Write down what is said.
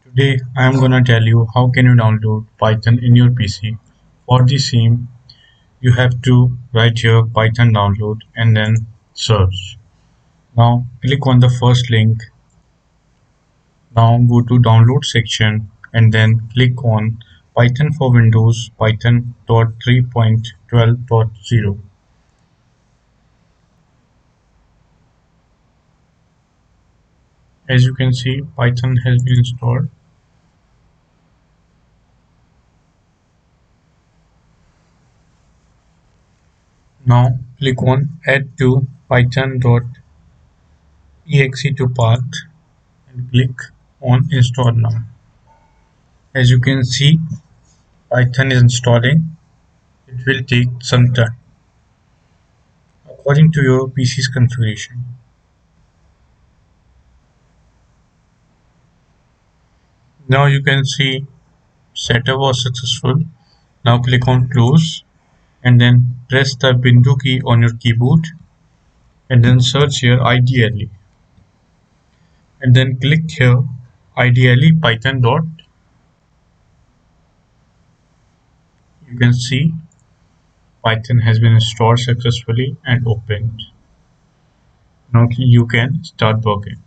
Today I am gonna tell you how can you download Python in your PC. For the same, you have to write here Python download and then search. Now click on the first link. Now go to download section and then click on Python for Windows Python 3.12.0. As you can see, Python has been installed. Now click on add to python.exe to path and click on install now. As you can see, Python is installing. It will take some time according to your PC's configuration. Now you can see setup was successful. Now click on close and then press the Bindu key on your keyboard and then search here ideally and then click here ideally python dot. You can see Python has been installed successfully and opened. Now you can start working.